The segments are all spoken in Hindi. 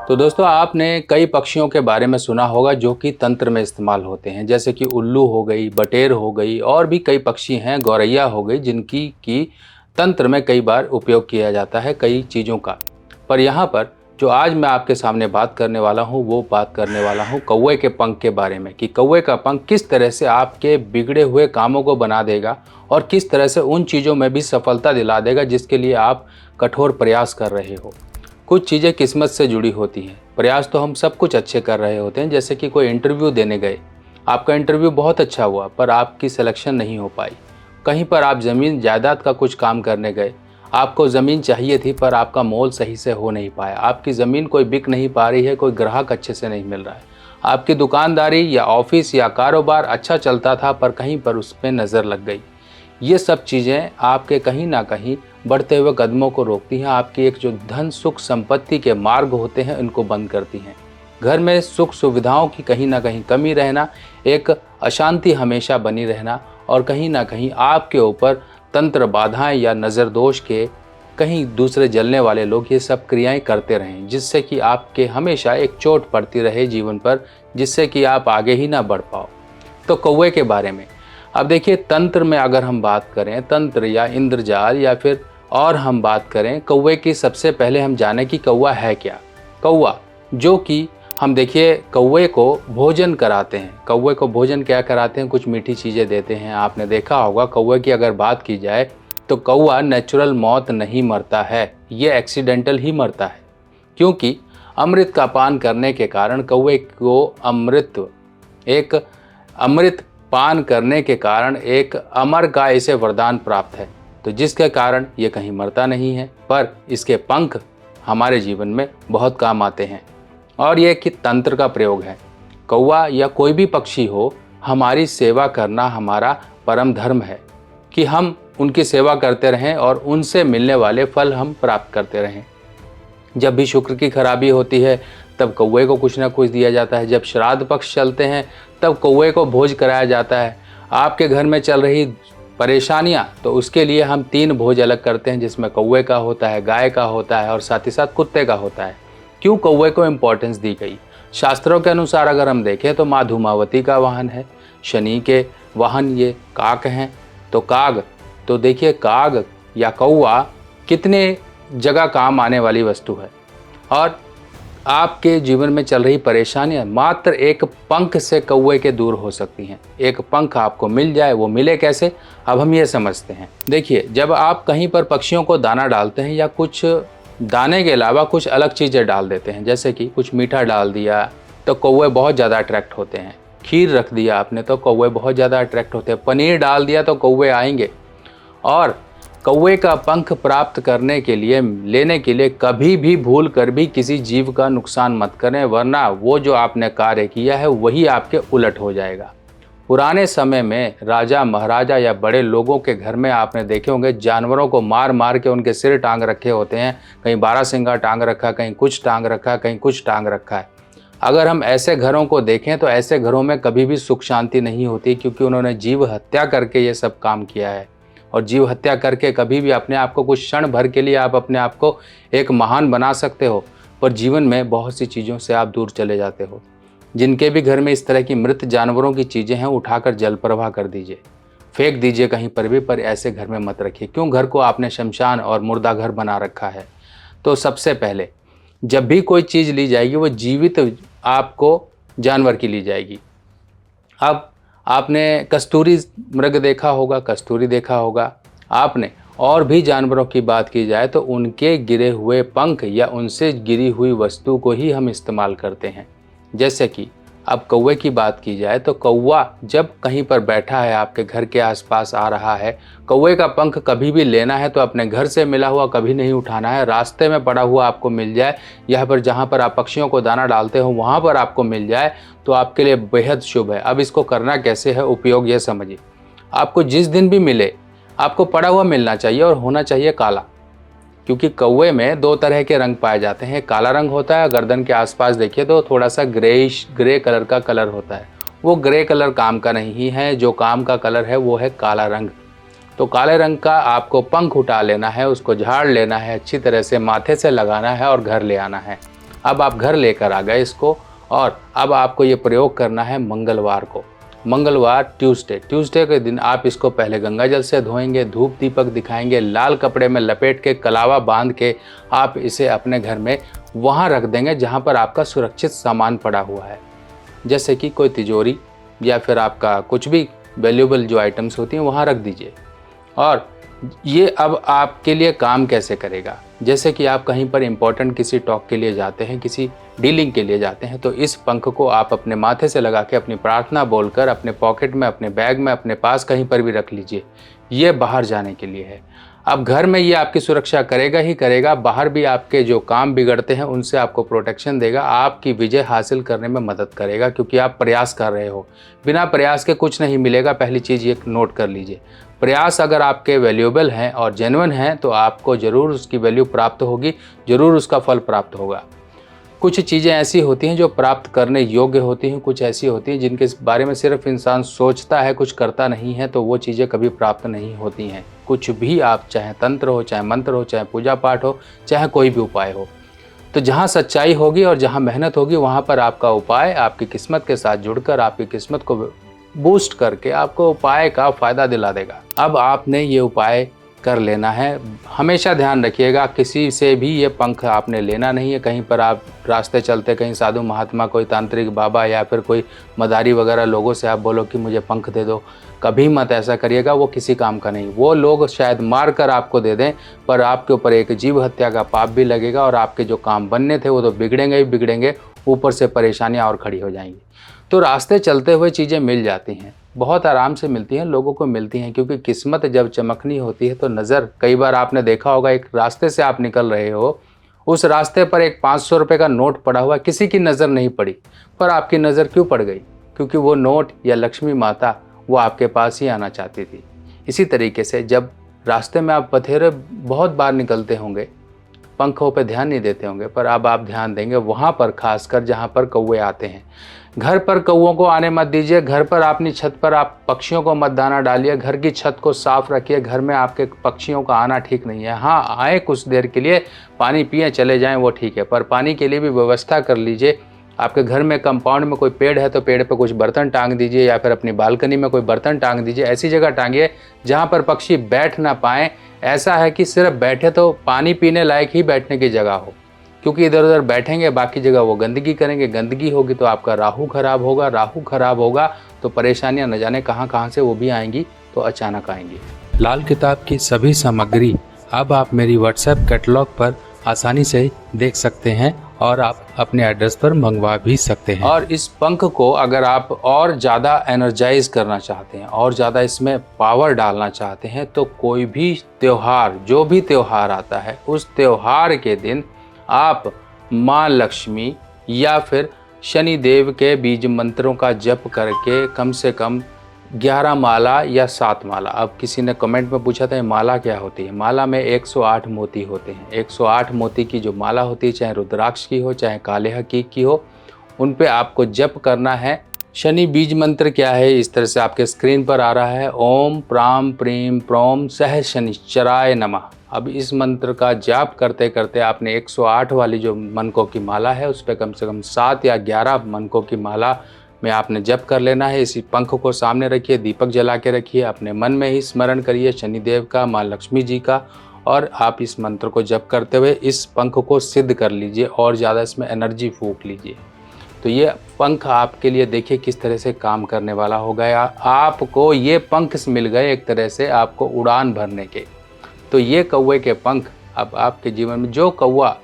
तो दोस्तों आपने कई पक्षियों के बारे में सुना होगा जो कि तंत्र में इस्तेमाल होते हैं, जैसे कि उल्लू हो गई, बटेर हो गई और भी कई पक्षी हैं, गौरैया हो गई, जिनकी की तंत्र में कई बार उपयोग किया जाता है कई चीज़ों का। पर यहाँ पर जो आज मैं आपके सामने बात करने वाला हूँ वो बात करने वाला हूँ कौवे के पंख के बारे में, कि कौवे का पंख किस तरह से आपके बिगड़े हुए कामों को बना देगा और किस तरह से उन चीज़ों में भी सफलता दिला देगा जिसके लिए आप कठोर प्रयास कर रहे हो। कुछ चीज़ें किस्मत से जुड़ी होती हैं। प्रयास तो हम सब कुछ अच्छे कर रहे होते हैं, जैसे कि कोई इंटरव्यू देने गए, आपका इंटरव्यू बहुत अच्छा हुआ पर आपकी सिलेक्शन नहीं हो पाई। कहीं पर आप ज़मीन जायदाद का कुछ काम करने गए, आपको ज़मीन चाहिए थी पर आपका मोल सही से हो नहीं पाया, आपकी ज़मीन कोई बिक नहीं पा रही है, कोई ग्राहक अच्छे से नहीं मिल रहा है। आपकी दुकानदारी या ऑफिस या कारोबार अच्छा चलता था पर कहीं पर उस पर नज़र लग गई। ये सब चीज़ें आपके कहीं ना कहीं बढ़ते हुए कदमों को रोकती हैं, आपकी एक जो धन सुख संपत्ति के मार्ग होते हैं इनको बंद करती हैं। घर में सुख सुविधाओं की कहीं ना कहीं कमी रहना, एक अशांति हमेशा बनी रहना और कहीं ना कहीं आपके ऊपर तंत्र बाधाएं या नज़र दोष के कहीं दूसरे जलने वाले लोग ये सब क्रियाएं करते रहें, जिससे कि आपके हमेशा एक चोट पड़ती रहे जीवन पर, जिससे कि आप आगे ही ना बढ़ पाओ। तो कौवे के बारे में अब देखिए, तंत्र में अगर हम बात करें, तंत्र या इंद्रजाल या फिर और हम बात करें कौवे की, सबसे पहले हम जाने कि कौवा है क्या। कौवा जो कि हम देखिए कौवे को भोजन कराते हैं। कौवे को भोजन क्या कराते हैं, कुछ मीठी चीज़ें देते हैं। आपने देखा होगा कौवे की अगर बात की जाए तो कौवा नेचुरल मौत नहीं मरता है, ये एक्सीडेंटल ही मरता है, क्योंकि अमृत का पान करने के कारण कौवे को अमृत पान करने के कारण एक अमर का इसे वरदान प्राप्त है, तो जिसके कारण ये कहीं मरता नहीं है, पर इसके पंख हमारे जीवन में बहुत काम आते हैं। और ये कि तंत्र का प्रयोग है। कौवा या कोई भी पक्षी हो, हमारी सेवा करना हमारा परम धर्म है कि हम उनकी सेवा करते रहें और उनसे मिलने वाले फल हम प्राप्त करते रहें। जब भी शुक्र की खराबी होती है तब कौवे को कुछ ना कुछ दिया जाता है। जब श्राद्ध पक्ष चलते हैं तब कौवे को भोज कराया जाता है। आपके घर में चल रही परेशानियां, तो उसके लिए हम 3 भोज अलग करते हैं, जिसमें कौवे का होता है, गाय का होता है और साथ ही साथ कुत्ते का होता है। क्यों कौवे को इम्पोर्टेंस दी गई? शास्त्रों के अनुसार अगर हम देखें तो माँ धूमावती का वाहन है, शनि के वाहन ये काक हैं। तो काग, तो देखिए काग या कौवा कितने जगह काम आने वाली वस्तु है। और आपके जीवन में चल रही परेशानियां मात्र एक पंख से कौवे के दूर हो सकती हैं। एक पंख आपको मिल जाए, वो मिले कैसे, अब हम ये समझते हैं। देखिए, जब आप कहीं पर पक्षियों को दाना डालते हैं या कुछ दाने के अलावा कुछ अलग चीज़ें डाल देते हैं, जैसे कि कुछ मीठा डाल दिया तो कौवे बहुत ज़्यादा अट्रैक्ट होते हैं। खीर रख दिया आपने तो कौवे बहुत ज़्यादा अट्रैक्ट होते हैं। पनीर डाल दिया तो कौवे आएंगे। और कौवे का पंख प्राप्त करने के लिए, लेने के लिए कभी भी भूल कर भी किसी जीव का नुकसान मत करें, वरना वो जो आपने कार्य किया है वही आपके उलट हो जाएगा। पुराने समय में राजा महाराजा या बड़े लोगों के घर में आपने देखे होंगे जानवरों को मार मार के उनके सिर टांग रखे होते हैं। कहीं बारहसिंगा टांग रखा, कहीं कुछ टांग रखा, कहीं कुछ टांग रखा है। अगर हम ऐसे घरों को देखें तो ऐसे घरों में कभी भी सुख शांति नहीं होती, क्योंकि उन्होंने जीव हत्या करके ये सब काम किया है। और जीव हत्या करके कभी भी अपने आप को कुछ क्षण भर के लिए आप अपने आप को एक महान बना सकते हो, पर जीवन में बहुत सी चीज़ों से आप दूर चले जाते हो। जिनके भी घर में इस तरह की मृत जानवरों की चीज़ें हैं, उठाकर जल प्रवाह कर दीजिए, फेंक दीजिए कहीं पर भी, पर ऐसे घर में मत रखिए। क्यों घर को आपने शमशान और मुर्दा घर बना रखा है? तो सबसे पहले जब भी कोई चीज़ ली जाएगी वो जीवित आपको जानवर की ली जाएगी। अब आपने कस्तूरी मृग देखा होगा, कस्तूरी देखा होगा आपने। और भी जानवरों की बात की जाए तो उनके गिरे हुए पंख या उनसे गिरी हुई वस्तु को ही हम इस्तेमाल करते हैं। जैसे कि अब कौवे की बात की जाए तो कौवा जब कहीं पर बैठा है, आपके घर के आसपास आ रहा है, कौवे का पंख कभी भी लेना है तो अपने घर से मिला हुआ कभी नहीं उठाना है। रास्ते में पड़ा हुआ आपको मिल जाए, यहाँ पर जहाँ पर आप पक्षियों को दाना डालते हो वहाँ पर आपको मिल जाए तो आपके लिए बेहद शुभ है। अब इसको करना कैसे है, उपयोग ये समझिए। आपको जिस दिन भी मिले आपको पड़ा हुआ मिलना चाहिए और होना चाहिए काला, क्योंकि कौवे में 2 तरह के रंग पाए जाते हैं। काला रंग होता है, गर्दन के आसपास देखिए तो थोड़ा सा ग्रे कलर का कलर होता है। वो ग्रे कलर काम का नहीं है, जो काम का कलर है वो है काला रंग। तो काले रंग का आपको पंख उठा लेना है, उसको झाड़ लेना है, अच्छी तरह से माथे से लगाना है और घर ले आना है। अब आप घर लेकर आ गए इसको, और अब आपको ये प्रयोग करना है मंगलवार को। मंगलवार ट्यूसडे के दिन आप इसको पहले गंगा जल से धोएंगे, धूप दीपक दिखाएंगे, लाल कपड़े में लपेट के कलावा बांध के आप इसे अपने घर में वहाँ रख देंगे जहाँ पर आपका सुरक्षित सामान पड़ा हुआ है, जैसे कि कोई तिजोरी या फिर आपका कुछ भी वैल्यूएबल जो आइटम्स होती हैं वहाँ रख दीजिए। और ये अब आपके लिए काम कैसे करेगा, जैसे कि आप कहीं पर इम्पोर्टेंट किसी टॉक के लिए जाते हैं, किसी डीलिंग के लिए जाते हैं, तो इस पंख को आप अपने माथे से लगा के अपनी प्रार्थना बोलकर अपने पॉकेट में, अपने बैग में, अपने पास कहीं पर भी रख लीजिए। ये बाहर जाने के लिए है। अब घर में ये आपकी सुरक्षा करेगा ही करेगा, बाहर भी आपके जो काम बिगड़ते हैं उनसे आपको प्रोटेक्शन देगा, आपकी विजय हासिल करने में मदद करेगा, क्योंकि आप प्रयास कर रहे हो। बिना प्रयास के कुछ नहीं मिलेगा, पहली चीज़ ये नोट कर लीजिए। प्रयास अगर आपके वैल्यूएबल हैं और जेन्युइन हैं तो आपको ज़रूर उसकी वैल्यू प्राप्त होगी, ज़रूर उसका फल प्राप्त होगा। कुछ चीज़ें ऐसी होती हैं जो प्राप्त करने योग्य होती हैं, कुछ ऐसी होती हैं जिनके बारे में सिर्फ इंसान सोचता है, कुछ करता नहीं है, तो वो चीज़ें कभी प्राप्त नहीं होती हैं। कुछ भी आप, चाहे तंत्र हो, चाहे मंत्र हो, चाहे पूजा पाठ हो, चाहे कोई भी उपाय हो, तो जहाँ सच्चाई होगी और जहाँ मेहनत होगी वहाँ पर आपका उपाय आपकी किस्मत के साथ जुड़कर आपकी किस्मत को बूस्ट करके आपको उपाय का फ़ायदा दिला देगा। अब आपने ये उपाय कर लेना है। हमेशा ध्यान रखिएगा, किसी से भी ये पंख आपने लेना नहीं है। कहीं पर आप रास्ते चलते कहीं साधु महात्मा, कोई तांत्रिक बाबा या फिर कोई मदारी वगैरह लोगों से आप बोलो कि मुझे पंख दे दो, कभी मत ऐसा करिएगा, वो किसी काम का नहीं। वो लोग शायद मार कर आपको दे दें, पर आपके ऊपर एक जीव हत्या का पाप भी लगेगा और आपके जो काम बनने थे वो तो बिगड़ेंगे ही बिगड़ेंगे, ऊपर से परेशानियाँ और खड़ी हो जाएंगी। तो रास्ते चलते हुए चीज़ें मिल जाती हैं, बहुत आराम से मिलती हैं, लोगों को मिलती हैं, क्योंकि किस्मत जब चमकनी होती है तो नज़र, कई बार आपने देखा होगा एक रास्ते से आप निकल रहे हो, उस रास्ते पर एक 500 रुपये का नोट पड़ा हुआ, किसी की नज़र नहीं पड़ी, पर आपकी नज़र क्यों पड़ गई? क्योंकि वो नोट या लक्ष्मी माता वो आपके पास ही आना चाहती थी। इसी तरीके से जब रास्ते में आप बथेरे बहुत बार निकलते होंगे, पंखों पे ध्यान नहीं देते होंगे, पर अब आप ध्यान देंगे वहाँ पर, खासकर जहाँ पर कौवे आते हैं। घर पर कौवों को आने मत दीजिए, घर पर अपनी छत पर आप पक्षियों को मत दाना डालिए, घर की छत को साफ रखिए, घर में आपके पक्षियों का आना ठीक नहीं है। हाँ, आए कुछ देर के लिए, पानी पिए चले जाएं, वो ठीक है, पर पानी के लिए भी व्यवस्था कर लीजिए। आपके घर में कंपाउंड में कोई पेड़ है तो पेड़ पर कुछ बर्तन टांग दीजिए, या फिर अपनी बालकनी में कोई बर्तन टांग दीजिए। ऐसी जगह टांगिए जहाँ पर पक्षी बैठ ना पाएँ। ऐसा है कि सिर्फ बैठे तो पानी पीने लायक ही बैठने की जगह हो, क्योंकि इधर उधर बैठेंगे बाकी जगह वो गंदगी करेंगे, गंदगी होगी तो आपका राहु खराब होगा, राहु खराब होगा तो परेशानियां न जाने कहां से वो भी आएंगी, तो अचानक आएंगी। लाल किताब की सभी सामग्री अब आप मेरी व्हाट्सएप कैटलॉग पर आसानी से देख सकते हैं और आप अपने एड्रेस पर मंगवा भी सकते हैं। और इस पंख को अगर आप और ज़्यादा एनर्जाइज करना चाहते हैं और ज़्यादा इसमें पावर डालना चाहते हैं, तो कोई भी त्यौहार, जो भी त्यौहार आता है, उस त्यौहार के दिन आप माँ लक्ष्मी या फिर शनि देव के बीज मंत्रों का जप करके कम से कम 11 माला या 7 माला, अब किसी ने कमेंट में पूछा था माला क्या होती है। माला में 108 मोती होते हैं। 108 मोती की जो माला होती है, चाहे रुद्राक्ष की हो चाहे कालेह की हो, उन पे आपको जप करना है। शनि बीज मंत्र क्या है, इस तरह से आपके स्क्रीन पर आ रहा है, ओम प्राम प्रीम प्रोम सह शनिश्चराय नमः। अब इस मंत्र का जाप करते करते आपने 108 वाली जो मनकों की माला है उस पर कम से कम 7 या 11 मनकों की माला में आपने जप कर लेना है। इसी पंख को सामने रखिए, दीपक जला के रखिए, अपने मन में ही स्मरण करिए शनिदेव का, माँ लक्ष्मी जी का, और आप इस मंत्र को जप करते हुए इस पंख को सिद्ध कर लीजिए और ज़्यादा इसमें एनर्जी फूंक लीजिए। तो ये पंख आपके लिए देखिए किस तरह से काम करने वाला हो गया। आपको ये पंख मिल गए एक तरह से आपको उड़ान भरने के। तो ये कौवे के पंख अब आपके जीवन में, जो कौवा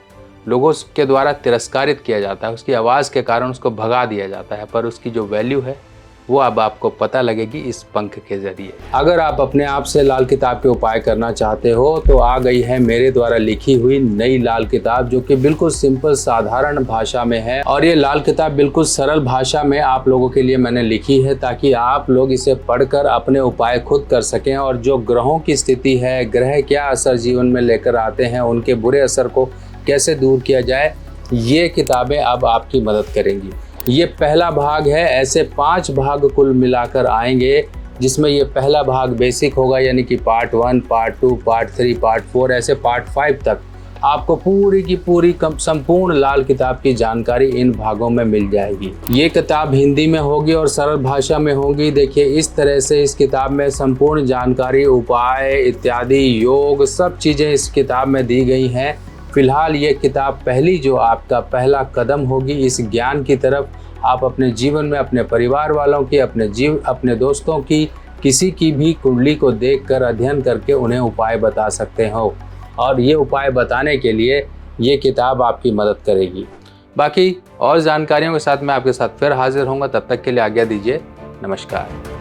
लोगों के द्वारा तिरस्कारित किया जाता है, उसकी आवाज़ के कारण उसको भगा दिया जाता है, पर उसकी जो वैल्यू है वो अब आपको पता लगेगी इस पंख के ज़रिए। अगर आप अपने आप से लाल किताब के उपाय करना चाहते हो तो आ गई है मेरे द्वारा लिखी हुई नई लाल किताब, जो कि बिल्कुल सिंपल साधारण भाषा में है। और ये लाल किताब बिल्कुल सरल भाषा में आप लोगों के लिए मैंने लिखी है, ताकि आप लोग इसे पढ़कर अपने उपाय खुद कर सकें। और जो ग्रहों की स्थिति है, ग्रह क्या असर जीवन में लेकर आते हैं, उनके बुरे असर को कैसे दूर किया जाए, ये किताबें अब आपकी मदद करेंगी। ये पहला भाग है, ऐसे 5 भाग कुल मिलाकर आएंगे, जिसमें ये पहला भाग बेसिक होगा, यानी कि पार्ट 1, पार्ट 2, पार्ट 3, पार्ट 4, ऐसे पार्ट 5 तक आपको पूरी की पूरी संपूर्ण लाल किताब की जानकारी इन भागों में मिल जाएगी। ये किताब हिंदी में होगी और सरल भाषा में होगी। देखिए, इस तरह से इस किताब में संपूर्ण जानकारी, उपाय इत्यादि, योग, सब चीज़ें इस किताब में दी गई हैं। फिलहाल ये किताब जो आपका पहला कदम होगी इस ज्ञान की तरफ। आप अपने जीवन में अपने परिवार वालों की, अपने दोस्तों की, किसी की भी कुंडली को देखकर अध्ययन करके उन्हें उपाय बता सकते हो, और ये उपाय बताने के लिए ये किताब आपकी मदद करेगी। बाकी और जानकारियों के साथ मैं आपके साथ फिर हाजिर होऊंगा। तब तक के लिए आज्ञा दीजिए। नमस्कार।